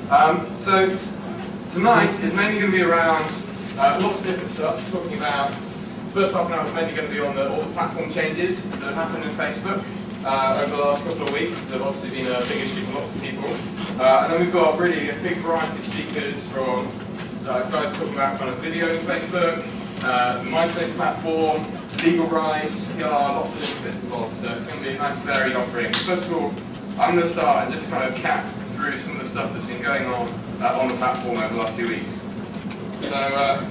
So tonight is mainly going to be around lots of different stuff. Talking about first half an hour is mainly going to be on all the platform changes that have happened in Facebook over the last couple of weeks. That have obviously been a big issue for lots of people. And then we've got really a big variety of speakers from guys talking about kind of video in Facebook, the MySpace platform, legal rights, PR, lots of different bits involved. So it's going to be a nice varied offering. First of all, I'm going to start and just kind of cat through some of the stuff that's been going on the platform over the last few weeks. So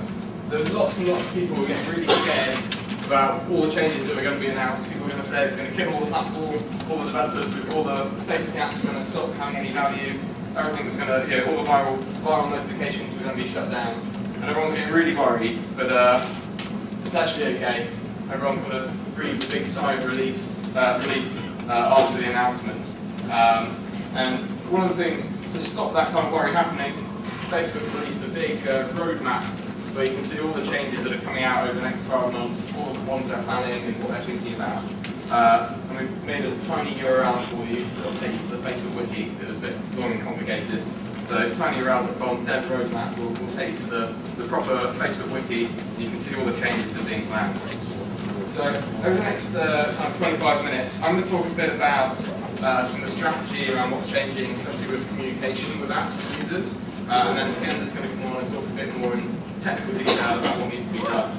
there's lots and lots of people who are getting really scared about all the changes that are going to be announced. People are going to say it's going to kill all the platform, all the developers, all the Facebook apps are going to stop having any value, everything's going to, all the viral notifications are going to be shut down, and everyone's getting really worried, but it's actually okay. Everyone kind of breathed a big sigh of relief after the announcements. And one of the things to stop that kind of worry happening, Facebook released a big roadmap where you can see all the changes that are coming out over the next 12 months, all the ones they're planning and what they're thinking about. And we've made a tiny URL for you that will take you to the Facebook wiki because it was a bit long and complicated. So tinyurl.com dev roadmap will take you to the proper Facebook wiki and you can see all the changes that are being planned. So over the next kind of 25 minutes, I'm going to talk a bit about some of the strategy around what's changing, especially with communication with apps and users. And then Skender's going to come on and talk a bit more in technical detail about what needs to be done.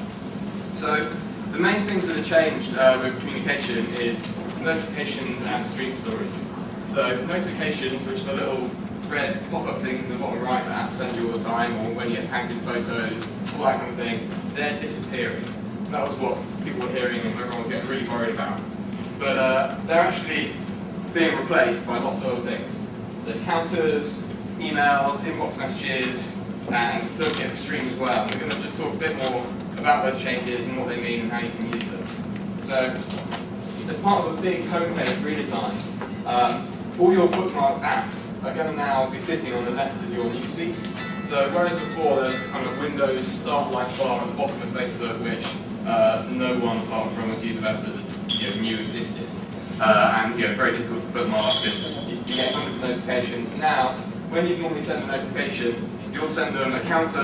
So the main things that have changed with communication is notifications and stream stories. So notifications, which are the little red pop-up things in the bottom right that apps send you all the time, or when you get tagged in photos, all that kind of thing, they're disappearing. That was what people were hearing and everyone was getting really worried about. But they're actually being replaced by lots of other things. There's counters, emails, inbox messages, and don't forget the stream as well. And we're going to just talk a bit more about those changes and what they mean and how you can use them. So, as part of a big homepage redesign, all your bookmarked apps are going to now be sitting on the left of your newsfeed. So whereas before there was this kind of Windows start-like bar at the bottom of Facebook, which no one apart from a few developers knew existed, and very difficult to bookmark, and you get hundreds of notifications. Now, when you normally send a notification, you'll send them a counter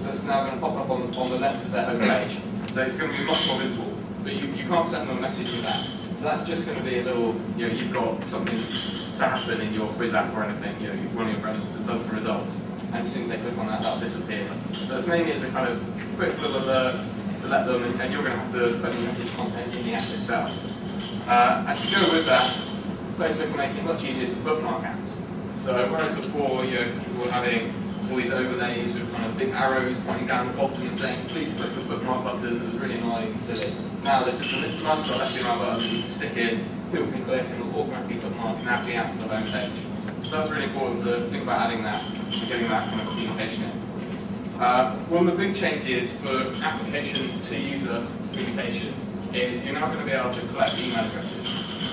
that's now going to pop up on the left of their home page. So it's going to be much more visible, but you can't send them a message with that. So that's just going to be a little, you've got something to happen in your quiz app or anything, one of your friends has done some results, and as soon as they click on that, that'll disappear. So it's mainly as a kind of quick little alert to let them, and you're going to have to put any message content in the app itself. And to go with that, Facebook are making it much easier to bookmark apps. So whereas before, people were having all these overlays with kind of big arrows pointing down the bottom and saying, please click the bookmark button, it was really annoying and silly. Now there's just a nice little FDR button that you can stick in, people can click and it'll automatically bookmark and navigate out to the home page. So that's really important to think about adding that and getting that kind of communication in. One of the big changes for application to user communication is you're now going to be able to collect email addresses.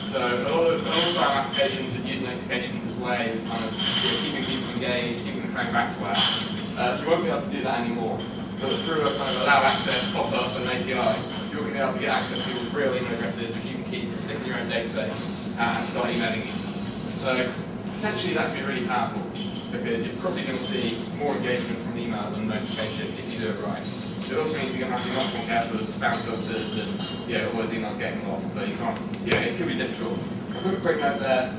So a lot of time applications would use notifications as ways kind of keeping people engaged, keeping them coming back to apps. You won't be able to do that anymore. But through a kind of allow access pop-up and API, you're going to be able to get access to people's real email addresses, which you can keep and stick in your own database and start emailing users. So essentially that can be really powerful because you're probably going to see more engagement from email than notification if you do it right. It also means you're going to have to be much more careful of spam filters and all those emails getting lost, so you can't, it could be difficult. A quick note there,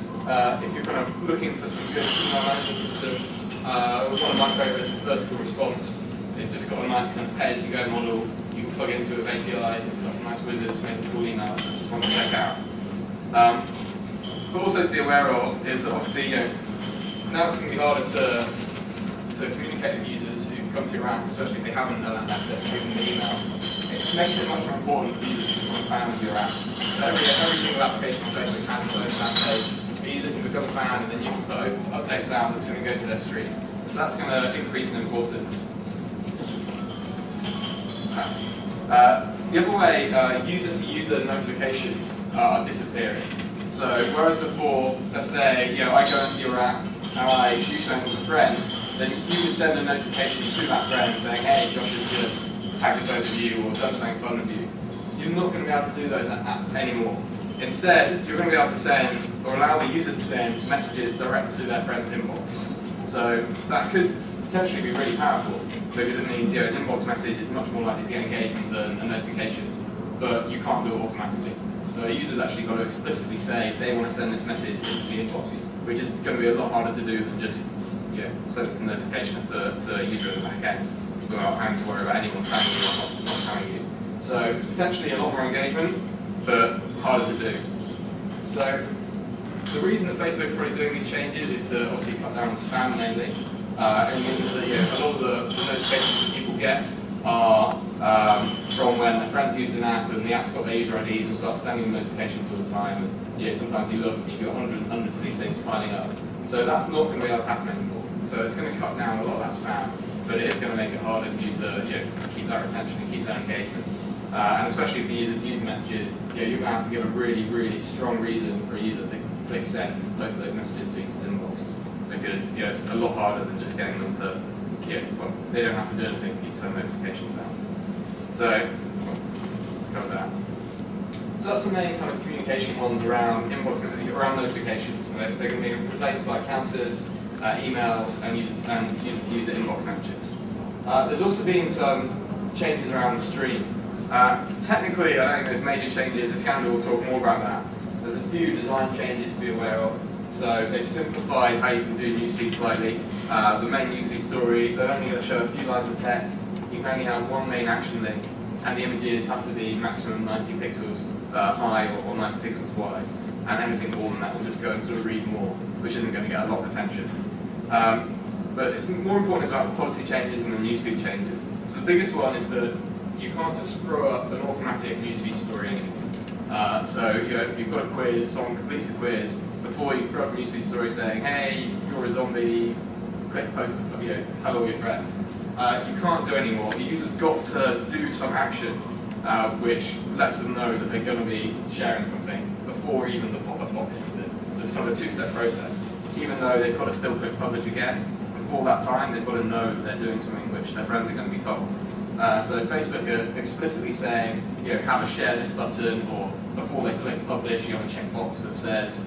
if you're kind of looking for some good email management systems, one of my favourites is Vertical Response. It's just got a nice kind of pay-as-you-go model. You can plug into it with APIs, it's got some nice wizards for making cool emails, that's just one to check out. But also to be aware of is that obviously, now it's going to be harder to communicate with users who come to your app, especially if they haven't allowed access using the email. It makes it much more important for users to become a fan of your app. So every single application on Facebook has its own fan page. The user can become a fan and then you can put updates out that's going to go to their stream. So that's going to increase in importance. The other way, user-to-user notifications are disappearing. So whereas before, let's say, I go into your app and I do something with a friend, then you can send a notification to that friend saying, hey, Josh has just tagged a photo of you or done something fun of you. You're not going to be able to do those anymore. Instead, you're going to be able to send, or allow the user to send messages direct to their friend's inbox. So So that could potentially be really powerful because it means an inbox message is much more likely to get engagement than a notification, but you can't do it automatically. So users actually got to explicitly say they want to send this message into the inbox, which is going to be a lot harder to do than just send it to notifications to a user in the back end without having to worry about anyone telling you or not telling you. So potentially a lot more engagement, but harder to do. So the reason that Facebook are probably doing these changes is to obviously cut down on spam mainly. It means that a lot of the notifications that people get are from when their friends use an app and the app's got their user IDs and starts sending notifications all the time. And sometimes you look and you've got hundreds and hundreds of these things piling up. So that's not going to be able to happen anymore. So it's going to cut down a lot of that spam, but it is going to make it harder for you to keep that retention and keep that engagement. And especially for users using messages, you're going to have to give a really, really strong reason for a user to click send and post those messages to user's inbox. Because it's a lot harder than just getting them to, well, they don't have to do anything for you to send notifications out. So, cover that. So that's the main kind of communication ones around inbox, around notifications. So they're going to be replaced by counters, emails, and user-to-user inbox messages. There's also been some changes around the stream. Technically, I don't think there's major changes. Iskander will talk more about that. There's a few design changes to be aware of. So they've simplified how you can do newsfeed slightly. The main newsfeed story, they're only going to show a few lines of text. You can only have one main action link, and the images have to be maximum 90 pixels high or 90 pixels wide. And anything more than that will just go into a read more, which isn't going to get a lot of attention. But it's more important about the policy changes and the newsfeed changes. So the biggest one is that you can't just throw up an automatic newsfeed story anymore. So if you've got a quiz, someone completes the quiz, before you throw up a newsfeed story saying, hey, you're a zombie, click post, tell all your friends. You can't do anymore. The user's got to do some action which lets them know that they're going to be sharing something before even the pop-up box comes in. So it's kind of a two-step process. Even though they've got to still click publish again, before that time they've got to know that they're doing something which their friends are going to be told. So Facebook are explicitly saying, have a share this button, or before they click publish, you have a checkbox that says,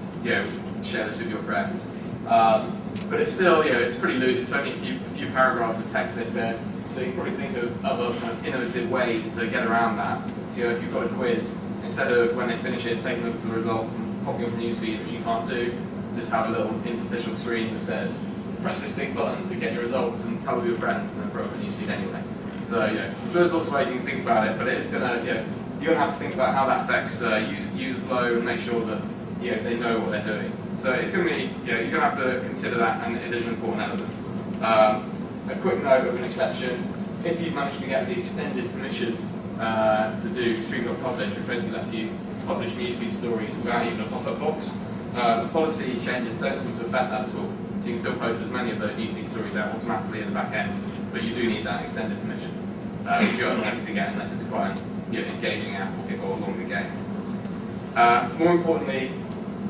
share this with your friends. But it's still, it's pretty loose. It's only a few paragraphs of text they've said. So you can probably think of other kind of innovative ways to get around that. So if you've got a quiz, instead of when they finish it, taking them to the results and popping up a newsfeed, which you can't do, just have a little interstitial screen that says, press this big button to get your results and tell all your friends, and then throw up a newsfeed anyway. So there's lots of ways you can think about it, but it's gonna, you're gonna have to think about how that affects user flow and make sure that they know what they're doing. So it's gonna be, you're gonna have to consider that, and it is an important element. A quick note of an exception: if you've managed to get the extended permission to do stream.publish, which basically lets you publish newsfeed stories without even a pop-up box, the policy changes don't seem to affect that at all. So you can still post as many of those newsfeed stories out automatically in the back end, but you do need that extended permission, which you're unlikely to get unless it's quite an engaging app or a longer game. More importantly,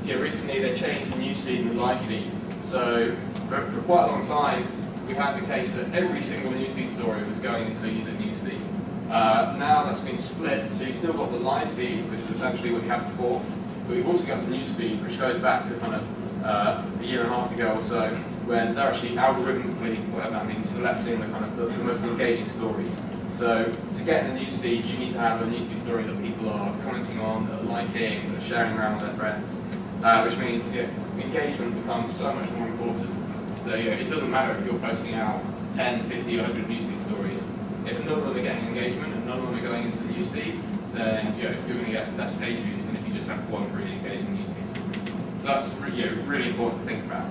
recently they changed the newsfeed and the live feed. So for quite a long time, we had the case that every single newsfeed story was going into a user's newsfeed. Now that's been split, so you've still got the live feed, which is essentially what you had before, but we've also got the newsfeed, which goes back to kind of a year and a half ago or so, when they're actually algorithmically, whatever that means, selecting the kind of the most engaging stories. So to get in the newsfeed, you need to have a newsfeed story that people are commenting on, that are liking, that are sharing around with their friends, which means engagement becomes so much more important. So it doesn't matter if you're posting out 10, 50, 100 newsfeed stories. If none of them are getting engagement and none of them are going into the newsfeed, then you're going to get less page views than if you just have one really engaging newsfeed story. So that's really important to think about.